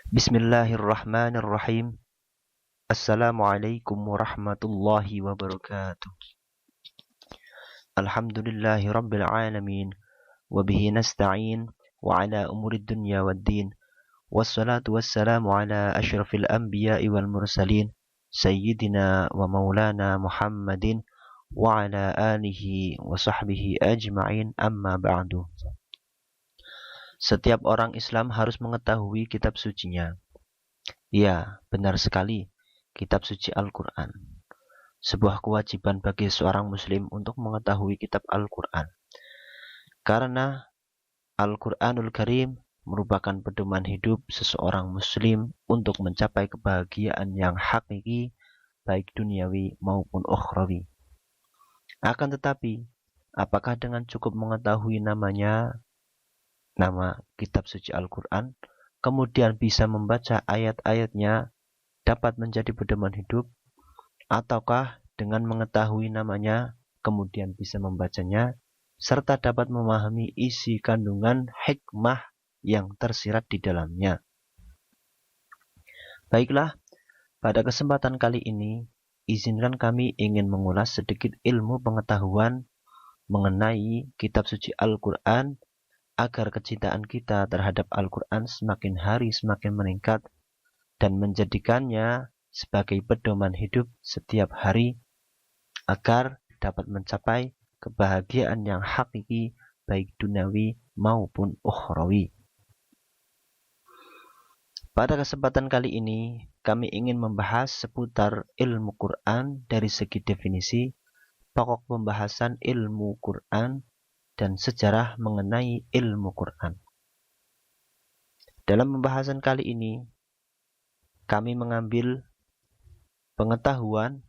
Bismillahirrahmanirrahim. Assalamualaikum warahmatullahi wabarakatuh. Alhamdulillahi rabbil alamin. Wabihi nasta'in. Wa ala umurid dunya waddin. Wassalatu wassalamu ala ashrafil anbiya'i wal mursalin. Sayyidina wa maulana Muhammadin. Wa ala alihi wa sahbihi ajma'in, amma ba'du. Setiap orang Islam harus mengetahui kitab sucinya. Ya, benar sekali. Kitab suci Al-Quran. Sebuah kewajiban bagi seorang muslim untuk mengetahui kitab Al-Quran. Karena Al-Quranul Karim merupakan pedoman hidup seseorang muslim untuk mencapai kebahagiaan yang hakiki, baik duniawi maupun ukhrawi. Akan tetapi, apakah dengan cukup mengetahui nama kitab suci Al-Quran, kemudian bisa membaca ayat-ayatnya dapat menjadi pedoman hidup, ataukah dengan mengetahui namanya kemudian bisa membacanya serta dapat memahami isi kandungan hikmah yang tersirat di dalamnya? Baiklah, pada kesempatan kali ini izinkan kami ingin mengulas sedikit ilmu pengetahuan mengenai kitab suci Al-Quran agar kecintaan kita terhadap Al-Quran semakin hari semakin meningkat dan menjadikannya sebagai pedoman hidup setiap hari agar dapat mencapai kebahagiaan yang hakiki baik duniawi maupun ukhrawi. Pada kesempatan kali ini kami ingin membahas seputar ilmu Quran dari segi definisi, pokok pembahasan ilmu Quran, dan sejarah mengenai ilmu Quran. Dalam pembahasan kali ini, kami mengambil pengetahuan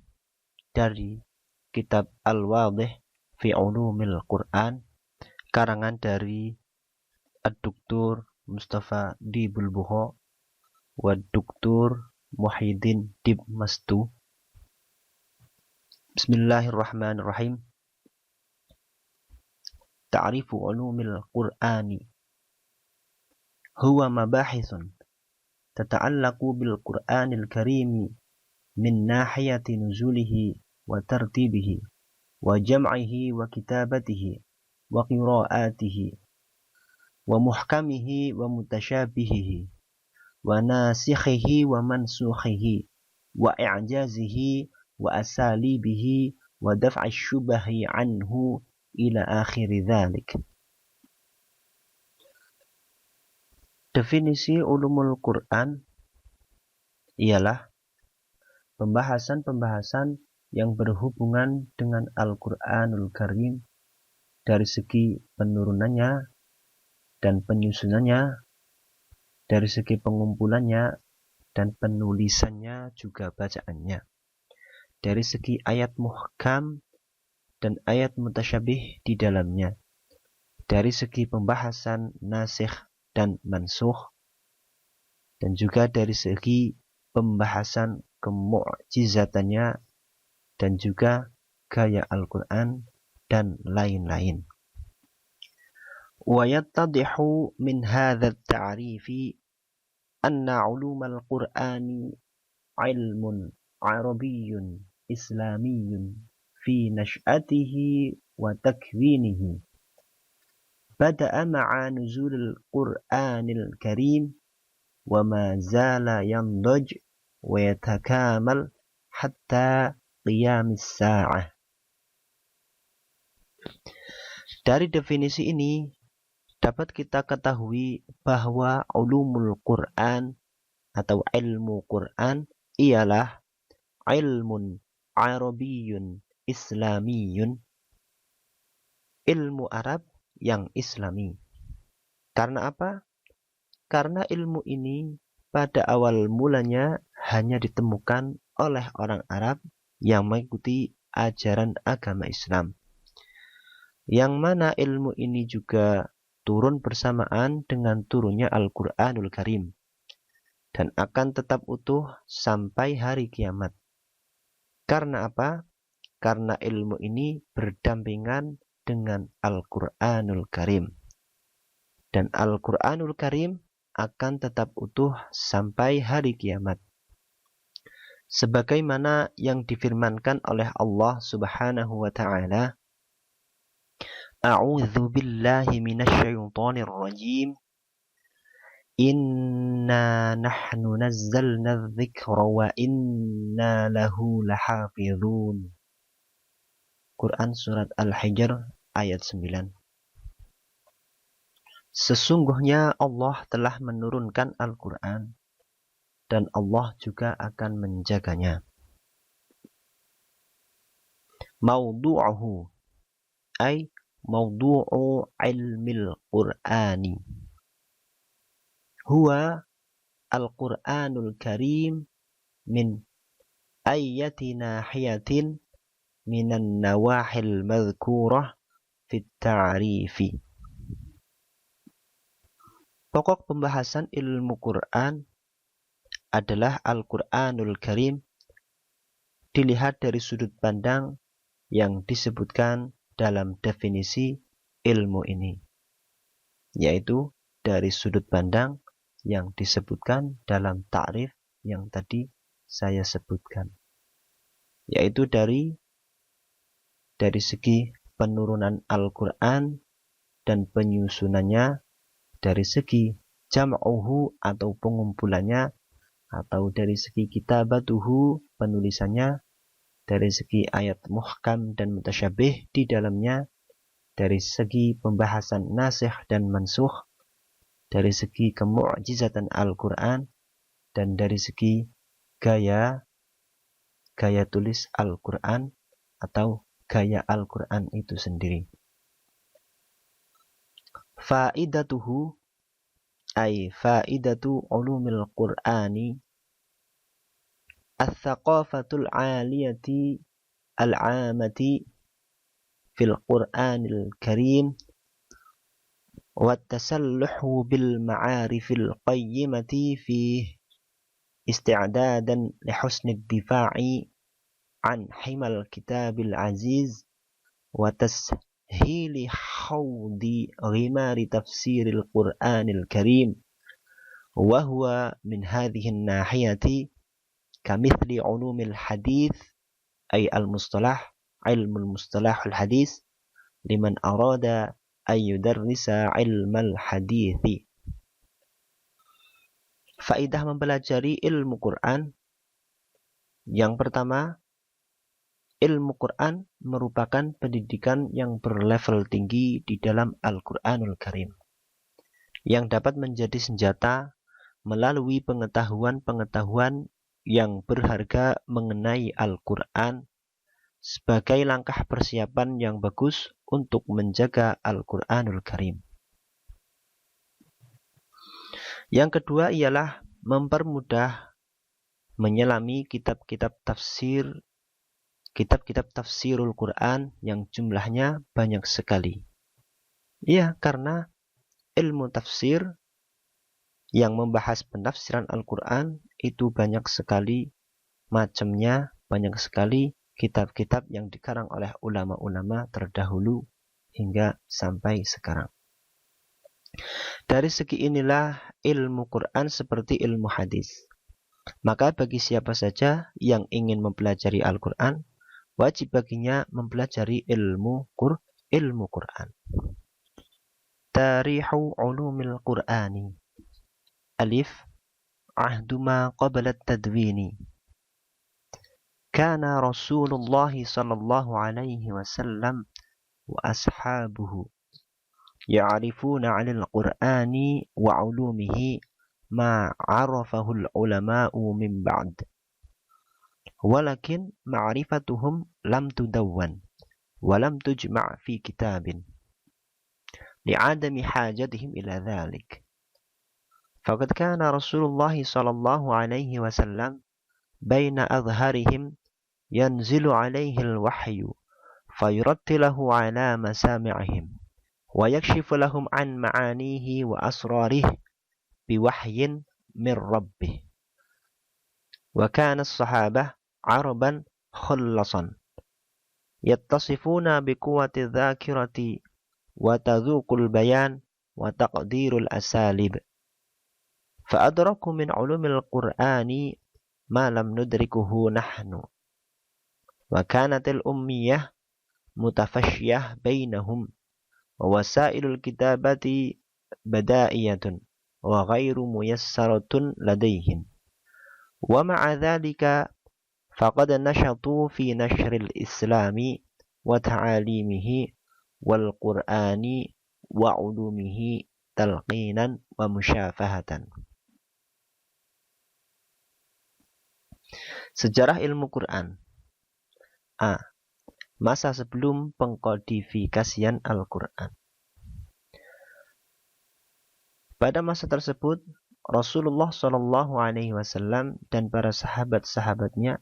dari kitab Al-Wadih fi Ulumil Quran, karangan dari Ad-Duktur Mustafa Dibulbuho wa Duktur Muhyiddin Dibmastu. Bismillahirrahmanirrahim. Ta'rifu ulumil Qur'ani huwa mabahithun tata'allaqu bil Qur'anil Karim min nahiyati nuzulihi wa tartibihi wa jam'ihi wa kitabatihi wa qira'atihi wa muhkamihi wa mutasyabihihi wa nasikhihi wa mansukhihi wa i'jazihi wa asalibihi wa daf'i syubahi anhu ila akhiri dzalik. Definisi ulumul Quran ialah pembahasan-pembahasan yang berhubungan dengan Al-Quranul Karim dari segi penurunannya dan penyusunannya, dari segi pengumpulannya dan penulisannya juga bacaannya, dari segi ayat muhkam dan ayat mutasyabih di dalamnya, dari segi pembahasan nasikh dan mansukh, dan juga dari segi pembahasan kemu'jizatannya dan juga gaya Al-Quran dan lain-lain. Wa yattadihu min hadha at-ta'rifi anna 'ulum al-Qur'ani 'ilmun 'arabiyyun islamiyyun fi nash'atihi wa takwinihi bada'a ma'a nuzulil Qur'anil Karim wa ma zala yandaj wa yatakamal hatta qiyamis sa'ah. Dari definisi ini dapat kita ketahui bahwa ulumul Quran atau ilmu Quran ialah ilmun Arabiyyun Islamiyun, ilmu Arab yang Islami. Karena apa? Karena ilmu ini pada awal mulanya hanya ditemukan oleh orang Arab yang mengikuti ajaran agama Islam, yang mana ilmu ini juga turun bersamaan dengan turunnya Al-Quranul Karim dan akan tetap utuh sampai hari kiamat. Karena apa? Karena ilmu ini berdampingan dengan Al-Quranul Karim. Dan Al-Quranul Karim akan tetap utuh sampai hari kiamat. Sebagaimana yang difirmankan oleh Allah Subhanahu wa taala, A'udzu billahi minasyaitonir rajim. Inna nahnu nazzalna dzikra wa inna lahu lahafizun. Quran surat Al-Hijr ayat 9. Sesungguhnya Allah telah menurunkan Al-Quran dan Allah juga akan menjaganya. Maudu'uhu ay maudu'u ilmil Qur'ani huwa Al-Qur'anul Karim min ayyati nahiyatin minan nawahil madhkurah fit ta'rifi. Pokok pembahasan ilmu Quran adalah Al-Qur'anul Karim dilihat dari sudut pandang yang disebutkan dalam definisi ilmu ini, yaitu dari sudut pandang yang disebutkan dalam ta'rif yang tadi saya sebutkan, yaitu dari segi penurunan Al-Quran dan penyusunannya, dari segi jam'uhu atau pengumpulannya, atau dari segi kitabatuhu penulisannya, dari segi ayat muhkam dan mutasyabih di dalamnya, dari segi pembahasan nasikh dan mansukh, dari segi kemu'jizatan Al-Quran, dan dari segi gaya tulis Al-Quran atau gaya Al-Quran itu sendiri. Faidatuhu ay faidatu ulumil Qur'ani al-thaqafatul aliyati al-amati fil Qur'anil Karim wa tasalluhu bil ma'arifil qayyimati fihi isti'dadan li husnid difa'i an himal kitabil aziz wa tashili hawdi ghimari tafsiril Qur'anil Karim wa huwa min hadhihi nahiyati kamithli ulumil hadith ay al-mustalah ilmul mustalahul hadith liman arada ay yudarrisa ilmal hadithi. Faidah mempelajari ilmu Quran. Yang pertama, ilmu Quran merupakan pendidikan yang berlevel tinggi di dalam Al-Quranul Karim, yang dapat menjadi senjata melalui pengetahuan-pengetahuan yang berharga mengenai Al-Quran sebagai langkah persiapan yang bagus untuk menjaga Al-Quranul Karim. Yang kedua ialah mempermudah menyelami kitab-kitab tafsirul Quran yang jumlahnya banyak sekali. Ya, karena ilmu tafsir yang membahas penafsiran Al-Quran itu banyak sekali macamnya, banyak sekali kitab-kitab yang dikarang oleh ulama-ulama terdahulu hingga sampai sekarang. Dari segi inilah ilmu Quran seperti ilmu hadis. Maka bagi siapa saja yang ingin mempelajari Al-Quran, wajib baginya mempelajari ilmu Quran. Tarihu ulumil Qur'ani. Alif, ahduma qabla tadwini. Kana Rasulullah sallallahu alaihi wasallam wa ashabuhu ya'rifuna 'anil Qur'ani wa 'ulumihi ma 'arafahu al-ulama'u min ba'd. Walakin ma'rifatuhum lam tudawwan wa lam tujma' fi kitabin li'adami hajatihim ila dhalik. Faqad kana Rasulullah sallallahu alaihi wasallam baina adharihim yanzilu alaihi al-wahyu fayurattilahu ala masami'ihim wa yakshifu lahum an ma'anihi wa asrarihi biwahyin min rabbih. Wa kana as-sahabah araban khullasan yattasifuna biquwwati dzakirati wa tadhuqul bayan wa taqdirul asalib. فأدركوا من علوم القرآن ما لم ندركه نحن وكانت الأمية متفشية بينهم ووسائل الكتابة بدائية وغير ميسرة لديهم ومع ذلك فقد نشطوا في نشر الإسلام وتعاليمه والقرآن وعلومه تلقينا ومشافهة. Sejarah ilmu Quran. A. Masa sebelum pengkodifikasian Al-Quran. Pada masa tersebut, Rasulullah Shallallahu Alaihi Wasallam dan para sahabat-sahabatnya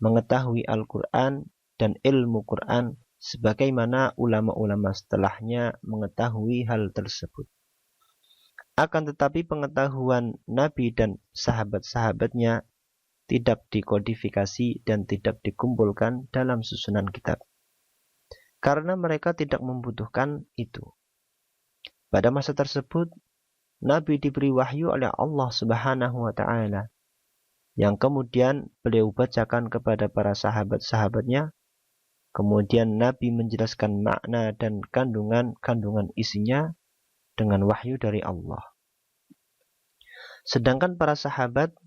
mengetahui Al-Quran dan ilmu Quran sebagaimana ulama-ulama setelahnya mengetahui hal tersebut. Akan tetapi pengetahuan Nabi dan sahabat-sahabatnya tidak dikodifikasi dan tidak dikumpulkan dalam susunan kitab. Karena mereka tidak membutuhkan itu. Pada masa tersebut, Nabi diberi wahyu oleh Allah Subhanahu wa Ta'ala, yang kemudian beliau bacakan kepada para sahabat-sahabatnya. Kemudian Nabi menjelaskan makna dan kandungan isinya dengan wahyu dari Allah. Sedangkan para sahabat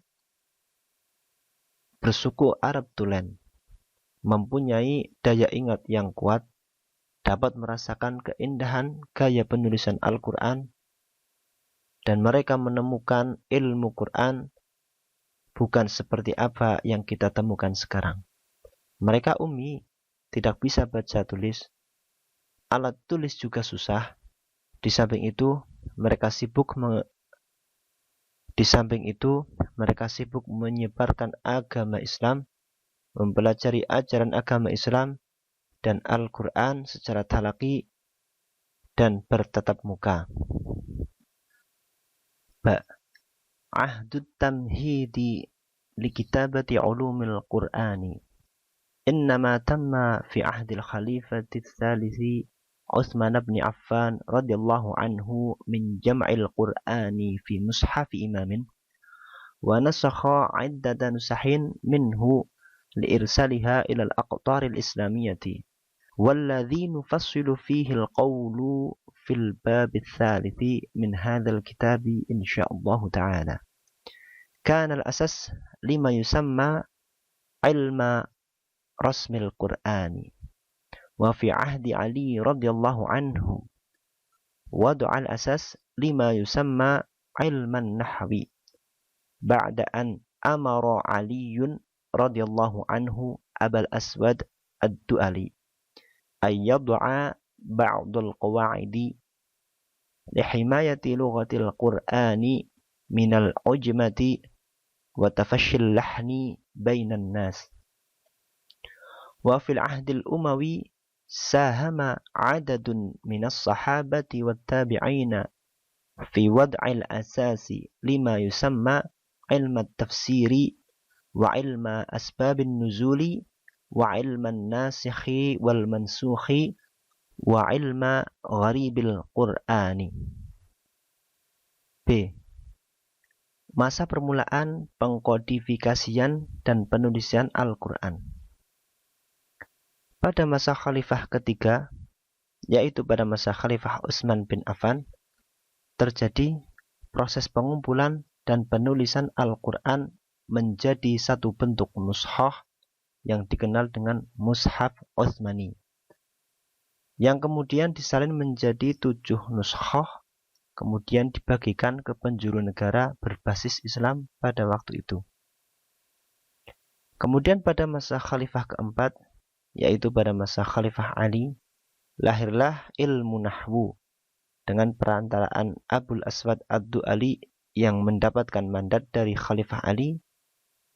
bersuku Arab tulen, mempunyai daya ingat yang kuat, dapat merasakan keindahan gaya penulisan Al-Quran, dan mereka menemukan ilmu Quran bukan seperti apa yang kita temukan sekarang. Mereka ummi, tidak bisa baca tulis, alat tulis juga susah. Di samping itu mereka sibuk menyebarkan agama Islam, mempelajari ajaran agama Islam dan Al-Quran secara talaqi dan bertatap muka. Ahdud tamhidi li kitabati ulumil Qur'ani innama tamma fi ahdil khalifati tsalisi Utsman bin Affan radhiyallahu anhu min jam'il Qur'ani fi mushafi imamin wa nasakha 'iddata nusahin minhu liirsaliha ila al-aqtar al-islamiyyati والذي نفصل فيه القول في الباب الثالث من هذا الكتاب إن شاء الله تعالى. كان الأساس لما يسمى علم رسم القرآن وفي عهد علي رضي الله عنه وضع الأساس لما يسمى علم النحو بعد أن أمر علي رضي الله عنه أبا الأسود الدؤلي أن يضع بعض القواعد لحماية لغة القرآن من العجمة وتفشي اللحن بين الناس. وفي العهد الأموي ساهم عدد من الصحابة والتابعين في وضع الأساس لما يسمى علم التفسير وعلم أسباب النزول وعلم الناسخ والمنسوخ وعلم غريب القرآن. B. Masa permulaan pengkodifikasian dan penulisan Al-Quran. Pada masa khalifah ketiga, yaitu pada masa khalifah Utsman bin Affan, terjadi proses pengumpulan dan penulisan Al-Quran menjadi satu bentuk mushaf yang dikenal dengan Mushaf Utsmani, yang kemudian disalin menjadi 7 nushah, kemudian dibagikan ke penjuru negara berbasis Islam pada waktu itu. Kemudian pada masa khalifah keempat, yaitu pada masa khalifah Ali, lahirlah ilmu nahwu dengan perantaraan Abul Aswad ad-Du'ali yang mendapatkan mandat dari Khalifah Ali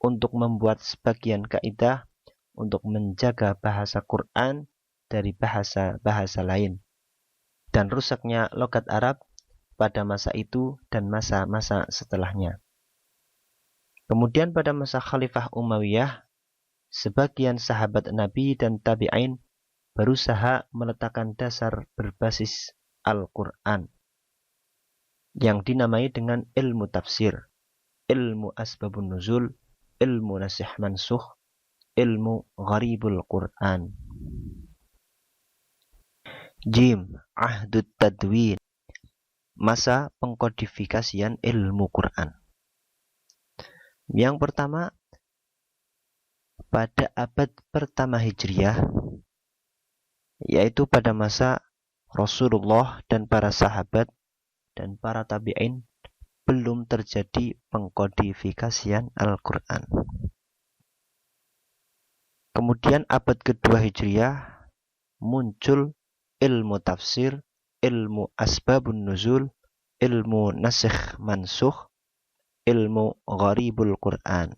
untuk membuat sebagian kaidah untuk menjaga bahasa Quran dari bahasa-bahasa lain, dan rusaknya logat Arab pada masa itu dan masa-masa setelahnya. Kemudian pada masa Khalifah Umayyah, sebagian sahabat Nabi dan tabi'in berusaha meletakkan dasar berbasis Al-Quran. yang dinamai dengan ilmu tafsir, ilmu asbabun nuzul, ilmu nasikh mansukh, ilmu gharibul Quran. Jim, ahdut tadwin, masa pengkodifikasian ilmu Quran. Yang pertama, pada abad pertama Hijriah, yaitu pada masa Rasulullah dan para sahabat dan para tabi'in, belum terjadi pengkodifikasian Al-Quran. Kemudian abad kedua Hijriah muncul ilmu tafsir, ilmu asbabun nuzul, ilmu nasikh mansukh, ilmu gharibul Quran.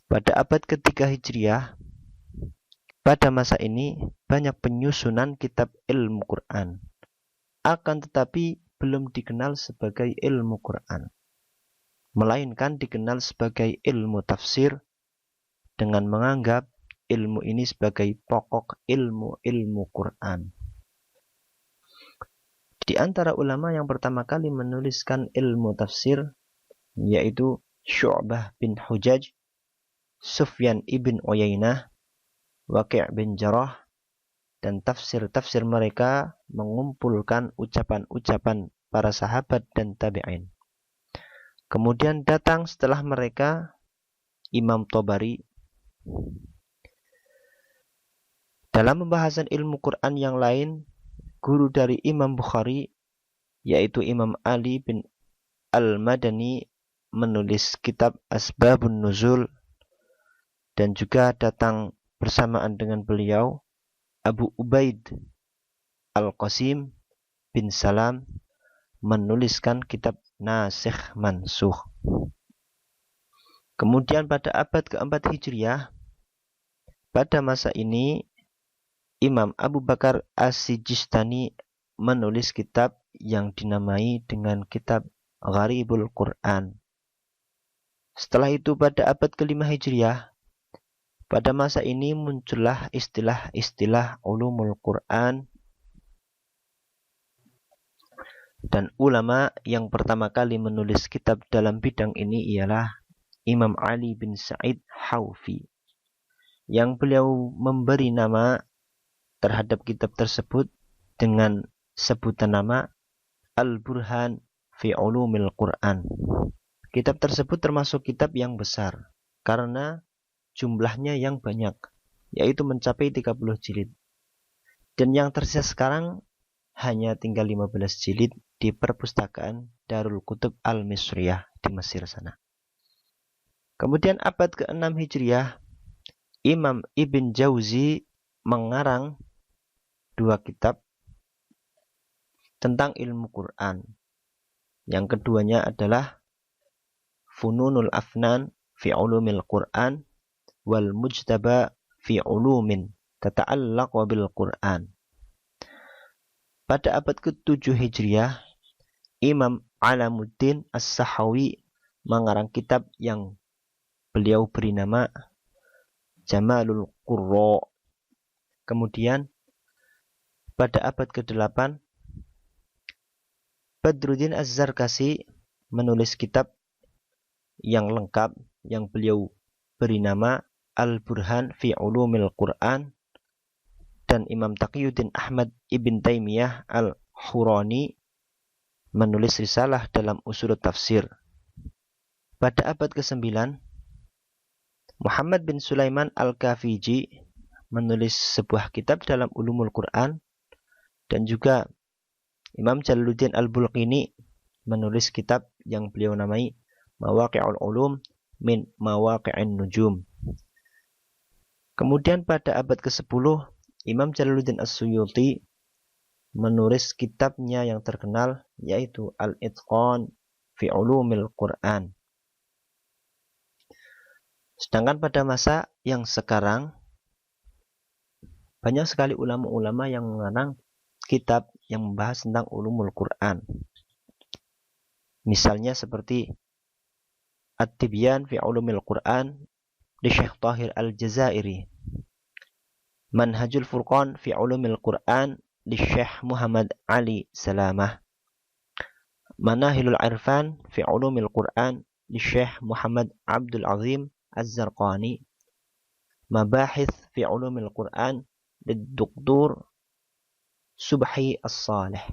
Pada abad ketiga Hijriah, pada masa ini banyak penyusunan kitab ilmu Quran, akan tetapi belum dikenal sebagai ilmu Quran, melainkan dikenal sebagai ilmu tafsir dengan menganggap ilmu ini sebagai pokok ilmu Quran. Di antara ulama yang pertama kali menuliskan ilmu tafsir yaitu Syu'bah bin Hujaj, Sufyan ibn Uyainah, Waqi' bin Jarrah, dan tafsir-tafsir mereka mengumpulkan ucapan-ucapan para sahabat dan tabi'in. Kemudian datang setelah mereka Imam Tabari. Dalam pembahasan ilmu Quran yang lain, guru dari Imam Bukhari, yaitu Imam Ali bin Al-Madani, menulis kitab Asbabun Nuzul, dan juga datang bersamaan dengan beliau Abu Ubaid Al-Qasim bin Salam menuliskan kitab Nasikh Mansukh. Kemudian pada abad keempat Hijriah, pada masa ini Imam Abu Bakar As-Sijistani menulis kitab yang dinamai dengan kitab Gharibul Quran. Setelah itu pada abad kelima Hijriah, pada masa ini muncullah istilah-istilah ulumul Quran, dan ulama yang pertama kali menulis kitab dalam bidang ini ialah Imam Ali bin Sa'id Haufi, yang beliau memberi nama terhadap kitab tersebut dengan sebutan nama Al-Burhan fi Ulumil Quran. Kitab tersebut termasuk kitab yang besar karena jumlahnya yang banyak, yaitu mencapai 30 jilid. Dan yang tersisa sekarang hanya tinggal 15 jilid di perpustakaan Darul Kutub Al-Misriyah di Mesir sana. Kemudian abad ke-6 Hijriah, Imam Ibn Jauzi mengarang 2 kitab tentang ilmu Quran. Yang keduanya adalah Fununul Afnan fi Ulumil Quran wal Mujtaba fi Ulumin tata'allaq bil Quran. Pada abad ke-7 Hijriah, Imam Alamuddin As-Sahawi mengarang kitab yang beliau beri nama Jamalul Qurra. Kemudian pada abad ke-8, Badruddin Az-Zarkasi menulis kitab yang lengkap yang beliau beri nama Al-Burhan fi Ulumil Quran, dan Imam Taqiyuddin Ahmad ibn Taimiyah Al-Hurani menulis risalah dalam usul tafsir. Pada abad ke-9, Muhammad bin Sulaiman Al-Kafiji menulis sebuah kitab dalam ulumul Quran, dan juga Imam Jalaluddin Al-Bulqini menulis kitab yang beliau namai Mawaqi'ul Ulum min Mawaqi'in Nujum. Kemudian pada abad ke-10, Imam Jalaluddin As-Suyuti menulis kitabnya yang terkenal yaitu Al-Itqan fi Ulumil Quran. Sedangkan pada masa yang sekarang banyak sekali ulama-ulama yang mengarang kitab yang membahas tentang ulumul Quran. Misalnya seperti At-Tibyan fi Ulumil Quran di Syekh Tahir Al-Jazairi, Manhajul Furqan fi Ulumil Quran di Syekh Muhammad Ali Salamah, Manahilul Irfan fi Ulumil Quran li Syekh Muhammad Abdul Azim Az-Zarqani. Mabahith fi Ulumil Quran lid Dr. Subhi As-Salih.